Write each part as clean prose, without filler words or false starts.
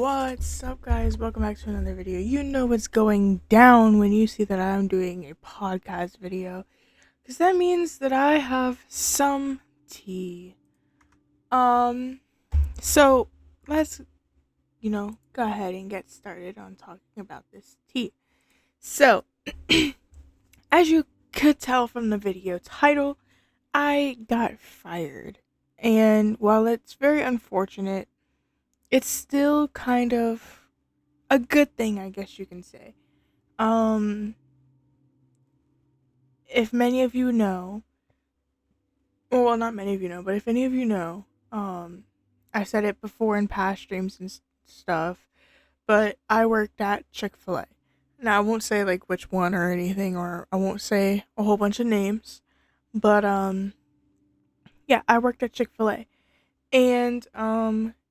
What's up, guys? Welcome back to another video. You know what's going down when you see that I'm doing a podcast video, because that means that I have some tea. Um, so let's, go ahead and get started on talking about this tea. So, as you could tell from the video title, I got fired. And while it's very unfortunate, it's still kind of a good thing, I guess you can say. Um, if many of you know, well, not many of you know, but if any of you know, I said it before in past streams and stuff, but I worked at Chick-fil-A. Now, I won't say like which one or anything, or I won't say a whole bunch of names, but yeah, I worked at Chick-fil-A, and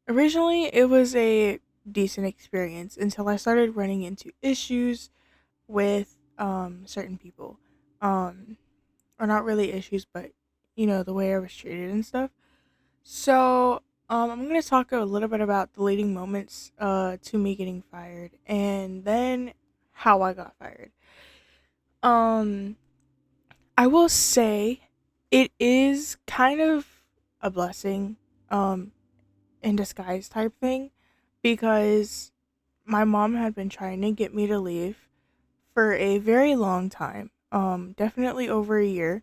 originally it was a decent experience until I started running into issues with certain people, um or not really issues, but the way I was treated and stuff. So I'm gonna talk a little bit about the leading moments to me getting fired, and then how I got fired. um I will say it is kind of a blessing, um in disguise type thing, because my mom had been trying to get me to leave for a very long time, definitely over a year,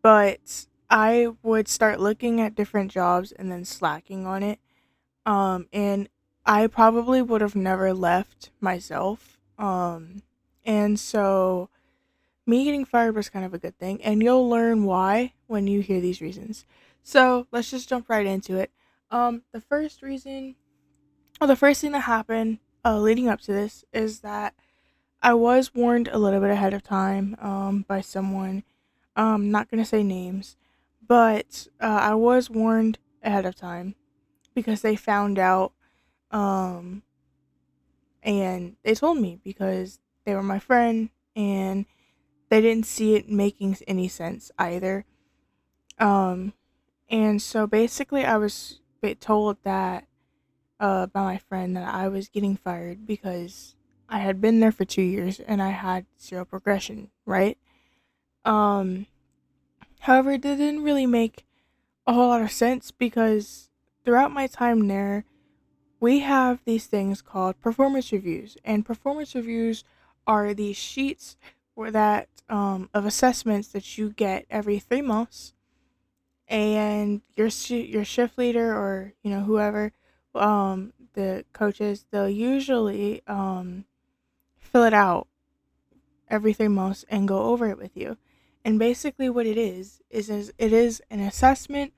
but I would start looking at different jobs and then slacking on it. And I probably would have never left myself. And so me getting fired was kind of a good thing, and you'll learn why when you hear these reasons. So let's just jump right into it. The first reason, or the first thing that happened leading up to this is that I was warned a little bit ahead of time, by someone. Not gonna say names, but I was warned ahead of time because they found out, um, and they told me because they were my friend and they didn't see it making any sense either. Um, and so basically, I was told that by my friend that I was getting fired because I had been there for 2 years and I had zero progression, right? Um, However, it didn't really make a whole lot of sense because throughout my time there, we have these things called performance reviews, and performance reviews are these sheets where that of assessments that you get every 3 months, and your shift leader, or whoever, the coaches, they'll usually fill it out every 3 months and go over it with you. And basically, what it is an assessment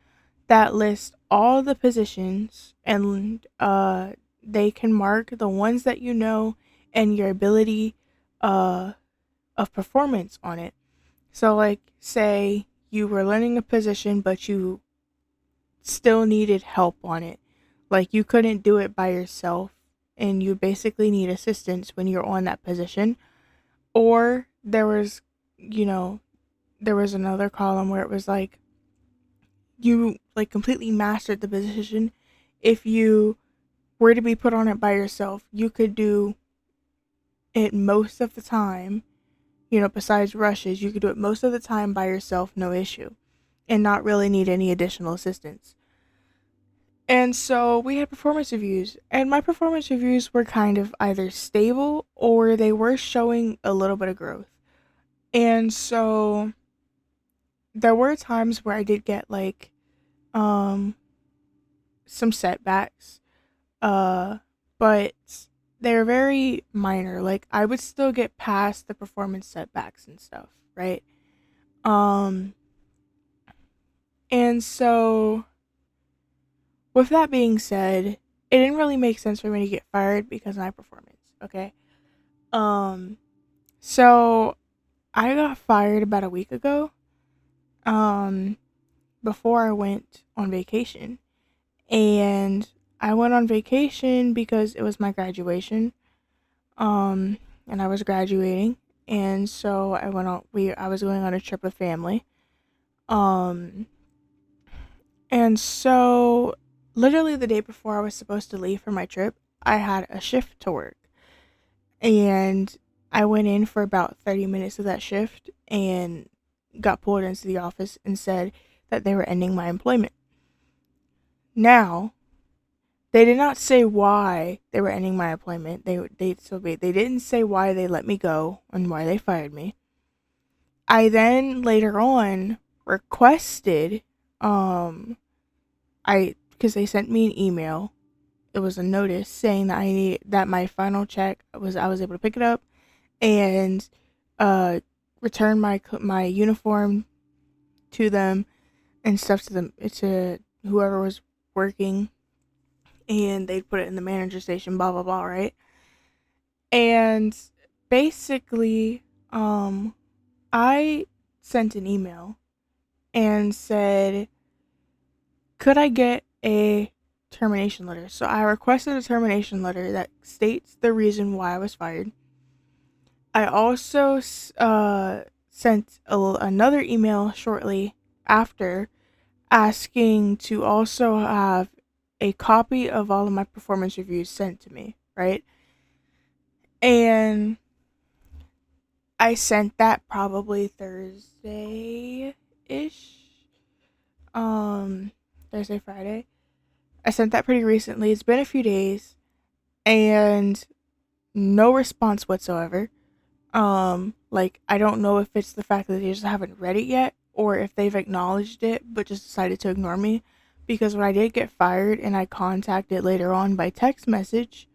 that lists all the positions, and they can mark the ones that and your ability uh of performance on it. So, like, say you were learning a position, but you still needed help on it. Like, you couldn't do it by yourself, and you basically need assistance when you're on that position. Or you know, there was another column where it was like you like completely mastered the position. If you were to be put on it by yourself, you could do it most of the time. Besides rushes, you could do it most of the time by yourself, no issue, and not really need any additional assistance. And so we had performance reviews, and my performance reviews were kind of either stable or they were showing a little bit of growth. And so there were times where I did get like um some setbacks, uh but they're very minor. Like, I would still get past the performance setbacks and stuff, right? um and so with that being said, it didn't really make sense for me to get fired because of my performance. Okay. um so I got fired about a week ago, um before I went on vacation. And I went on vacation because it was my graduation. And I was graduating, and so I was going on a trip with family. Um and so literally the day before I was supposed to leave for my trip, I had a shift to work. And I went in for about 30 minutes of that shift and got pulled into the office and said that they were ending my employment. Now, they did not say why they were ending my employment. They didn't say why they let me go and why they fired me. I then later on requested I because they sent me an email. It was a notice saying that my final check was I was able to pick it up and uh return my uniform to them and stuff to whoever was working, and they'd put it in the manager station, blah blah blah, right? And basically, I sent an email and said, could I get a termination letter? So I requested a termination letter that states the reason why I was fired. I also sent another email shortly after asking to also have a copy of all of my performance reviews sent to me, right? And I sent that probably Thursday ish. Thursday, Friday. I sent that pretty recently. It's been a few days and no response whatsoever. Like I don't know if it's the fact that they just haven't read it yet or if they've acknowledged it but just decided to ignore me, because when I did get fired and I contacted later on by text message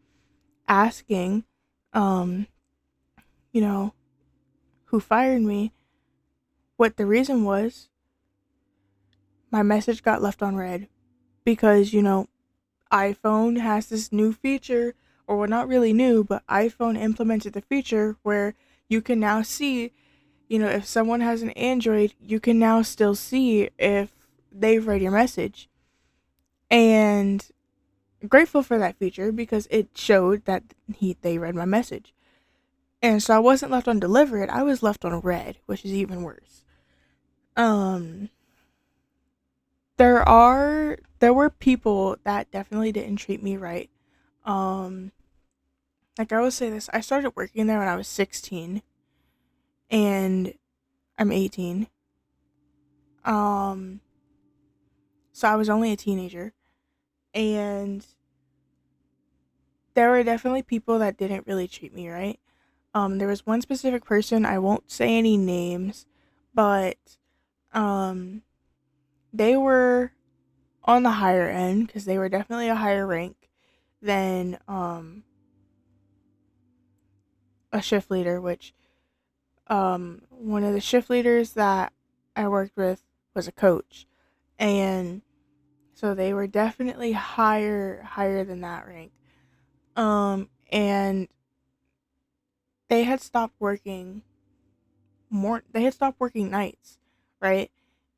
asking um you know who fired me, what the reason was, my message got left on read because iPhone has this new feature, or well, not really new, but iPhone implemented the feature where you can now see, if someone has an Android, you can now still see if they've read your message. And I'm grateful for that feature because it showed that they read my message. And so I wasn't left on delivered, I was left on read, which is even worse. Um there were people that definitely didn't treat me right. Um like I will say this, I started working there when I was 16 and I'm 18. Um so I was only a teenager, and there were definitely people that didn't really treat me right. There was one specific person, I won't say any names, but um they were on the higher end because they were definitely a higher rank than a shift leader, which one of the shift leaders that I worked with was a coach. And so they were definitely higher than that rank. And they had stopped working nights, right?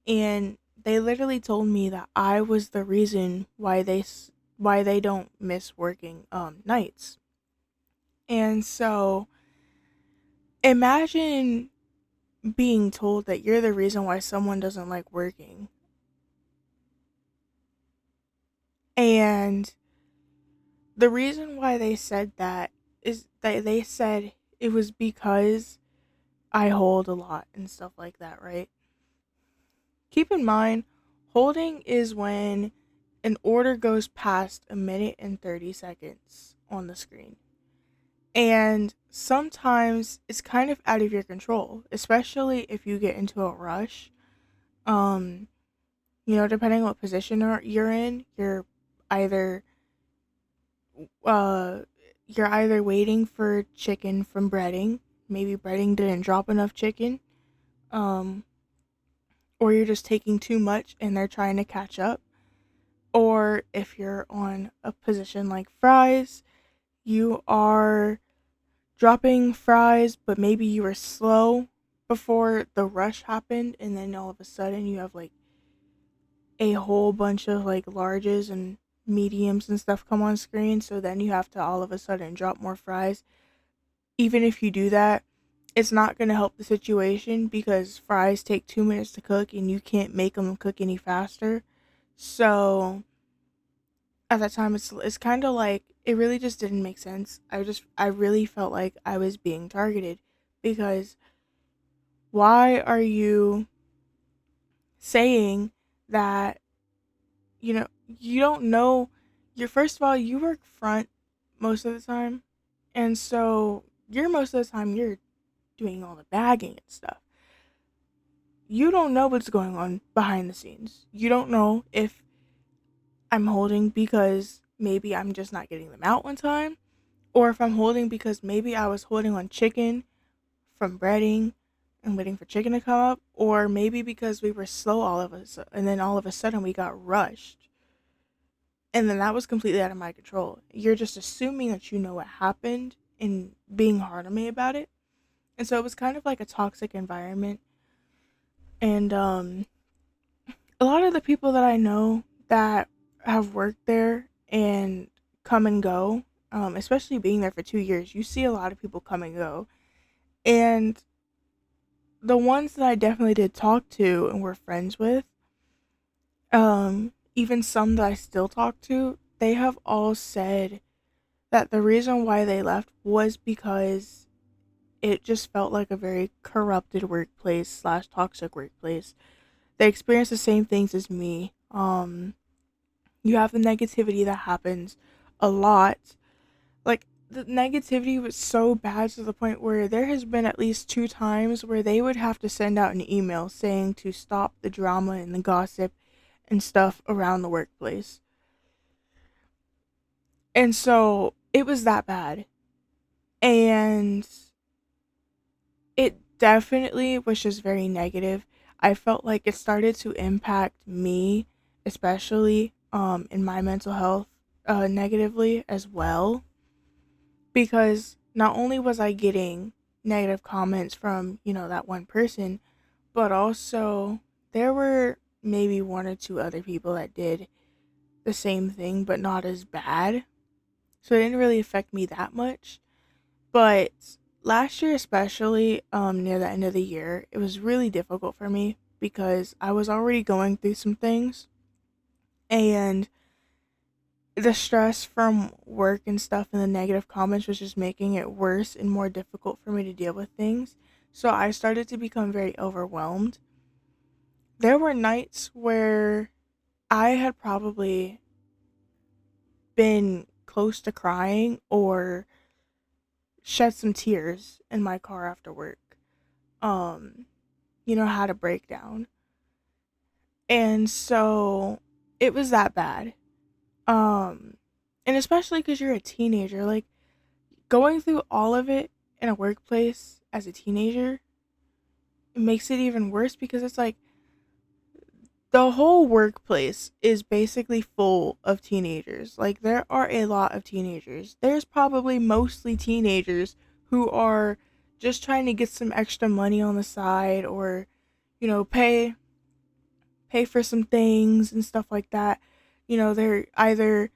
And they literally told me that I was the reason why they don't miss working nights. And so imagine being told that you're the reason why someone doesn't like working. And the reason why they said that is that they said it was because I hold a lot and stuff like that, right? Keep in mind, holding is when an order goes past a minute and 30 seconds on the screen. And sometimes it's kind of out of your control, especially if you get into a rush. Um, depending on what position you're in, either uh you're either waiting for chicken from breading, maybe breading didn't drop enough chicken, um, or you're just taking too much and they're trying to catch up. Or if you're on a position like fries, you are dropping fries, but maybe you were slow before the rush happened, and then all of a sudden you have like a whole bunch of like larges and mediums and stuff come on screen, so then you have to all of a sudden drop more fries. Even if you do that, it's not going to help the situation because fries take 2 minutes to cook and you can't make them cook any faster. So at that time, it's kind of like it really just didn't make sense. I really felt like I was being targeted because why are you saying that, you don't know, you're, first of all, you work front most of the time, and so you're, most of the time, you're doing all the bagging and stuff. You don't know what's going on behind the scenes. You don't know if I'm holding because maybe I'm just not getting them out on time, or if I'm holding because maybe I was holding on chicken from breading and waiting for chicken to come up, or maybe because we were slow all of us, and then all of a sudden we got rushed. And then that was completely out of my control. You're just assuming that you know what happened and being hard on me about it. And so it was kind of like a toxic environment. And a lot of the people that I know that have worked there and come and go, especially being there for 2 years, you see a lot of people come and go. And the ones that I definitely did talk to and were friends with, even some that I still talk to, they have all said that the reason why they left was because it just felt like a very corrupted workplace slash toxic workplace. They experienced the same things as me. You have the negativity that happens a lot. Like, the negativity was so bad to the point where there has been at least 2 times where they would have to send out an email saying to stop the drama and the gossip and stuff around the workplace. And so it was that bad. And it definitely was just very negative. I felt like it started to impact me, especially in my mental health, negatively as well, because not only was I getting negative comments from, that one person, but also there were maybe 1 or 2 other people that did the same thing but not as bad. So it didn't really affect me that much. But last year, especially near the end of the year, it was really difficult for me because I was already going through some things, and the stress from work and stuff and the negative comments was just making it worse and more difficult for me to deal with things. So I started to become very overwhelmed. There were nights where I had probably been close to crying or shed some tears in my car after work. Um, had a breakdown. And so it was that bad. Um, and especially because you're a teenager, like, going through all of it in a workplace as a teenager, it makes it even worse because it's like the whole workplace is basically full of teenagers. Like, there are a lot of teenagers. There's probably mostly teenagers who are just trying to get some extra money on the side, or, pay for some things and stuff like that. They're either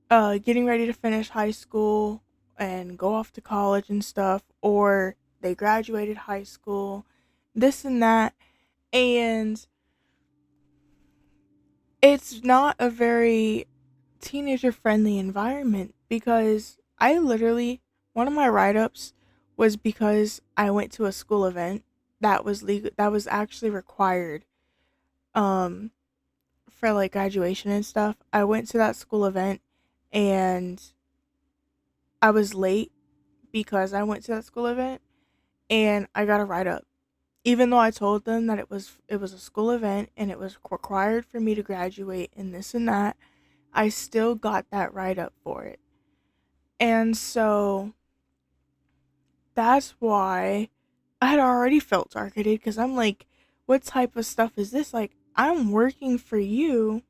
getting ready to finish high school and go off to college and stuff, or they graduated high school, this and that. And it's not a very teenager friendly environment because I literally, one of my write ups was because I went to a school event that was legal, that was actually required um for like graduation and stuff. I went to that school event and I was late because I went to that school event, and I got a write up. Even though I told them that it was a school event and it was required for me to graduate and this and that, I still got that write up for it. And so that's why I had already felt targeted, because I'm like, what type of stuff is this? Like, I'm working for you.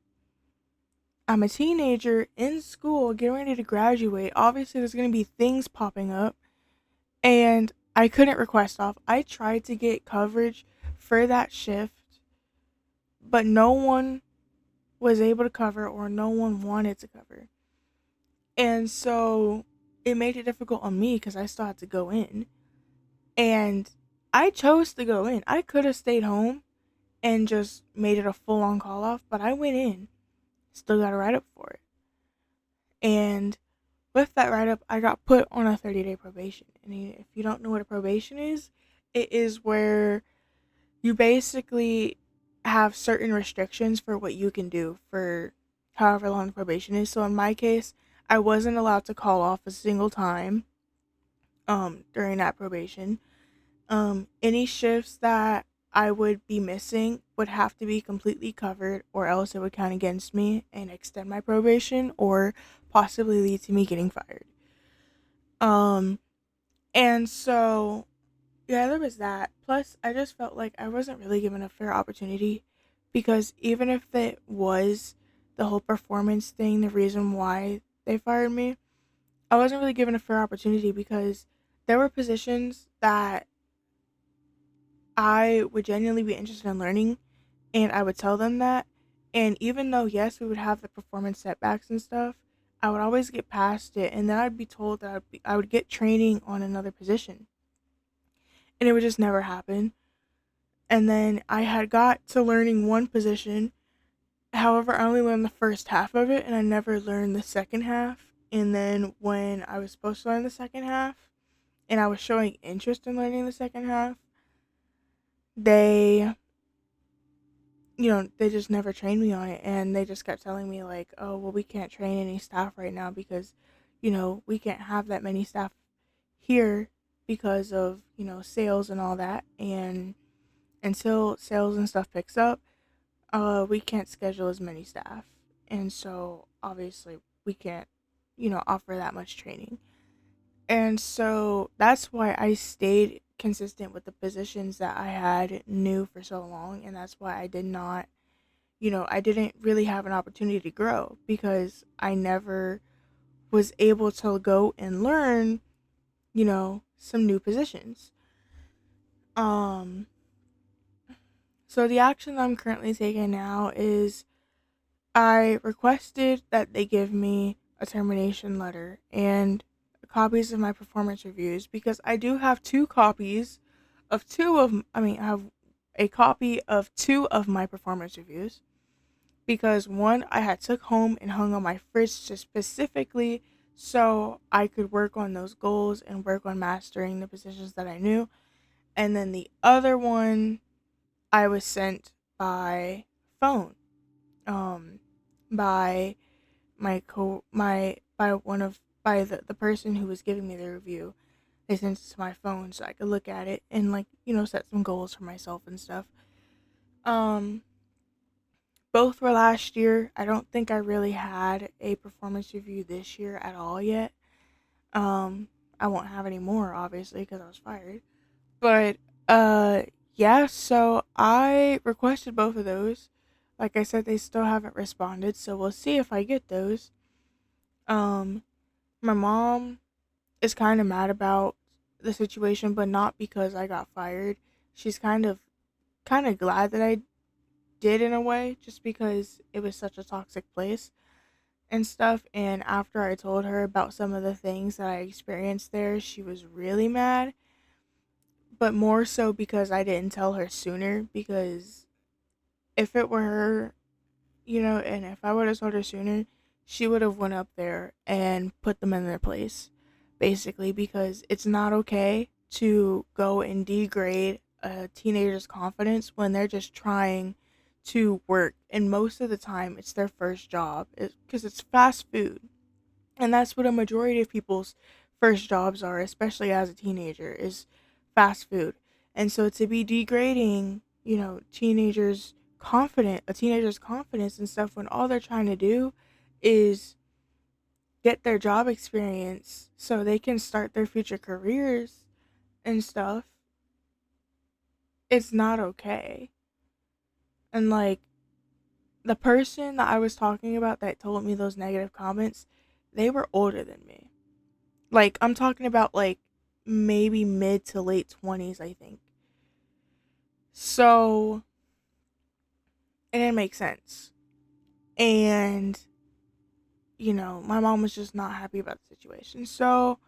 I'm a teenager in school getting ready to graduate. Obviously, there's going to be things popping up. And I couldn't request off. I tried to get coverage for that shift, but no one was able to cover, or no one wanted to cover. And so it made it difficult on me because I still had to go in. And I chose to go in. I could have stayed home and just made it a full on call off, but I went in. Still got to write up for it. And with that write up, I got put on a 30-day probation. And if you don't know what a probation is, it is where you basically have certain restrictions for what you can do for however long the probation is. So in my case, I wasn't allowed to call off a single time during that probation. Any shifts that I would be missing would have to be completely covered, or else it would count against me and extend my probation or possibly lead to me getting fired. Um, and so, yeah, there was that. Plus, I just felt like I wasn't really given a fair opportunity because even if it was the whole performance thing, the reason why they fired me, I wasn't really given a fair opportunity because there were positions that I would genuinely be interested in learning, and I would tell them that. And even though, yes, we would have the performance setbacks and stuff, I would always get past it, and then I'd be told that I would get training on another position, and it would just never happen. And then I had got to learning one position. However, I only learned the first half of it, and I never learned the second half. And then when I was supposed to learn the second half, and I was showing interest in learning the second half, they they just never trained me on it, and they just kept telling me like, "Oh, well, we can't train any staff right now because, we can't have that many staff here because of, sales and all that. And until sales and stuff picks up, we can't schedule as many staff. And so obviously we can't, offer that much training." And so that's why I stayed consistent with the positions that I had knew for so long, and that's why I did not I didn't really have an opportunity to grow because I never was able to go and learn, some new positions. Um, so the action I'm currently taking now is I requested that they give me a termination letter and copies of my performance reviews because I do have two copies of I have a copy of two of my performance reviews because one I had took home and hung on my fridge just specifically so I could work on those goals and work on mastering the positions that I knew. And then the other one I was sent by phone, um, by by one of by the person who was giving me the review. They sent it to my phone so I could look at it and set some goals for myself and stuff. Um, Both were last year. I don't think I really had a performance review this year at all yet. Um, I won't have any more, obviously, because I was fired. But, uh, yeah, so I requested both of those. Like I said, they still haven't responded, so we'll see if I get those. Um, my mom is kind of mad about the situation, but not because I got fired. She's kind of glad that I did in a way, just because it was such a toxic place and stuff. And after I told her about some of the things that I experienced there, she was really mad. But more so because I didn't tell her sooner. Because if it were her, and if I would have told her sooner, she would have went up there and put them in their place, basically. Because it's not okay to go and degrade a teenager's confidence when they're just trying to work, and most of the time it's their first job because it's fast food, and that's what a majority of people's first jobs are, especially as a teenager, is fast food. And so to be degrading, a teenager's confidence and stuff when all they're trying to do is get their job experience so they can start their future careers and stuff, it's not okay. And the person that I was talking about that told me those negative comments, they were older than me. Like, I'm talking about maybe mid to late 20s, I think. So, it didn't make sense. And, my mom was just not happy about the situation. So,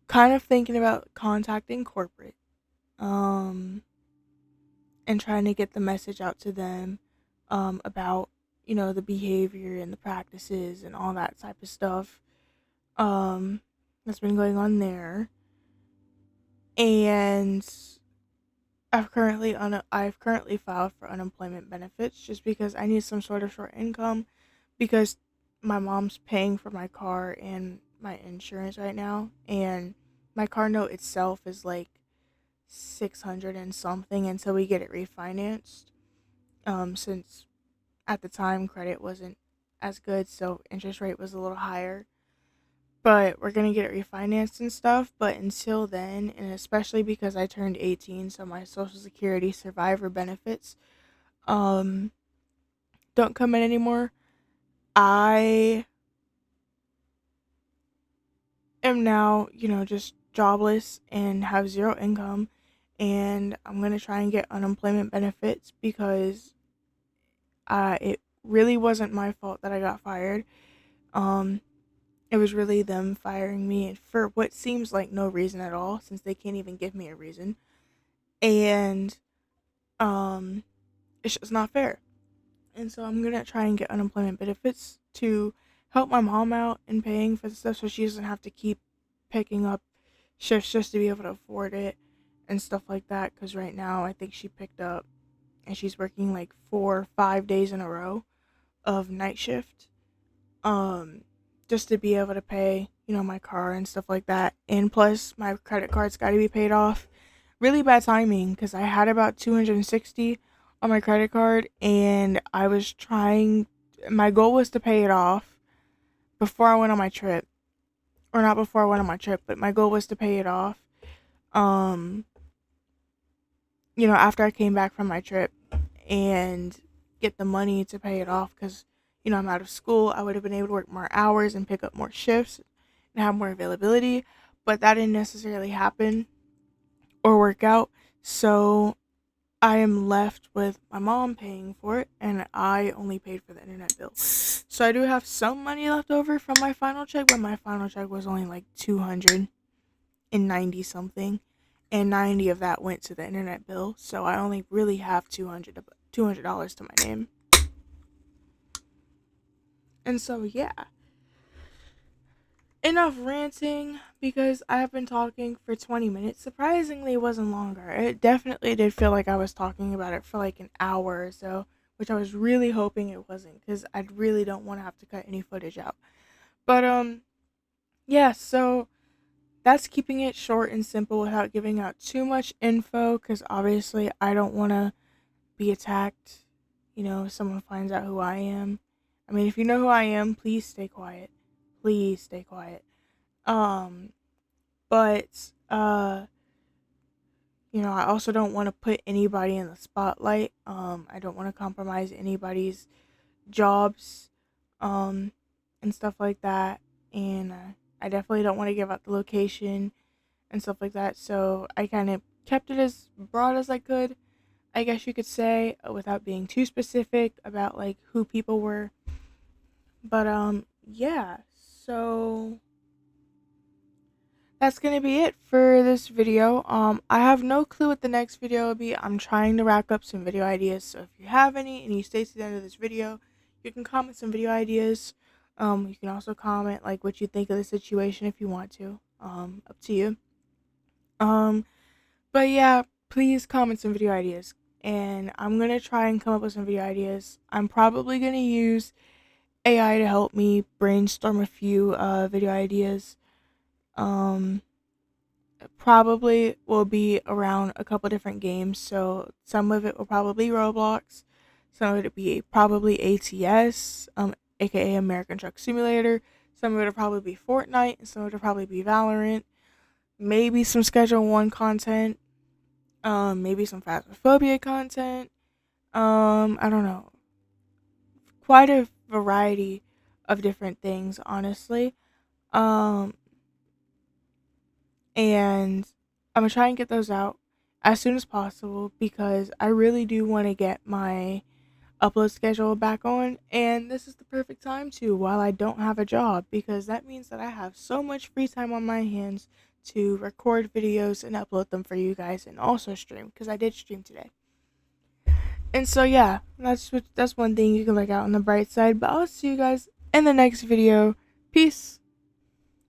kind of thinking about contacting corporate, um, and trying to get the message out to them, about, the behavior and the practices and all that type of stuff. um that's been going on there. And I've currently filed for unemployment benefits just because I need some sort of short income, because my mom's paying for my car and my insurance right now, and my car note itself is like 600 and something until we get it refinanced. Since at the time credit wasn't as good, so interest rate was a little higher. But we're gonna get it refinanced and stuff. But until then, and especially because I turned 18, so my Social Security survivor benefits um don't come in anymore. I am now, just jobless and have zero income, and I'm gonna try and get unemployment benefits because it really wasn't my fault that I got fired. Um, it was really them firing me for what seems like no reason at all, since they can't even give me a reason. And um, it's just not fair. And so I'm gonna try and get unemployment benefits to help my mom out in paying for the stuff, so she doesn't have to keep picking up shifts just to be able to afford it and stuff like that. Because right now, I think she picked up and she's working like 4 or 5 days in a row of night shift, um, just to be able to pay, my car and stuff like that. And plus, my credit card's got to be paid off. Really bad timing because I had about 260 on my credit card, and I was trying. My goal was to pay it off before I went on my trip, or not before I went on my trip, but my goal was to pay it off. Um, After I came back from my trip and get the money to pay it off, because I'm out of school. I would have been able to work more hours and pick up more shifts and have more availability, but that didn't necessarily happen or work out. So I am left with my mom paying for it, and I only paid for the internet bill. So I do have some money left over from my final check, but my final check was only like 290 something, and 90 of that went to the internet bill. So I only really have $200 to my name. And so yeah, enough ranting, because I have been talking for 20 minutes. Surprisingly, it wasn't longer. It definitely did feel like I was talking about it for like an hour or so, which I was really hoping it wasn't, because I really don't want to have to cut any footage out. But yeah, so that's keeping it short and simple without giving out too much info, because obviously I don't want to be attacked, if someone finds out who I am. I mean, if you know who I am, please stay quiet. Please stay quiet. Um, but I also don't want to put anybody in the spotlight. I don't want to compromise anybody's jobs, um, and stuff like that. And I definitely don't want to give out the location and stuff like that. So I kind of kept it as broad as I could, I guess you could say, without being too specific about like who people were. But yeah. So that's gonna be it for this video. I have no clue what the next video will be. I'm trying to rack up some video ideas. So if you have any and you stay to the end of this video, you can comment some video ideas. You can also comment like what you think of the situation if you want to. Up to you. Um, but yeah, please comment some video ideas, and I'm gonna try and come up with some video ideas. I'm probably gonna use AI to help me brainstorm a few video ideas. Um, Probably will be around a couple different games. So some of it will probably be Roblox, some of it will be probably ATS, aka American Truck Simulator. Some of it will probably be Fortnite, and some of it will probably be Valorant. Maybe some Schedule One content. Maybe some Phasmophobia content. I don't know. Quite a variety of different things, honestly. Um, and I'm gonna try and get those out as soon as possible, because I really do want to get my upload schedule back on, and this is the perfect time to, while I don't have a job, because that means that I have so much free time on my hands to record videos and upload them for you guys, and also stream, because I did stream today. And so yeah, that's one thing you can look out on the bright side. But I'll see you guys in the next video. Peace.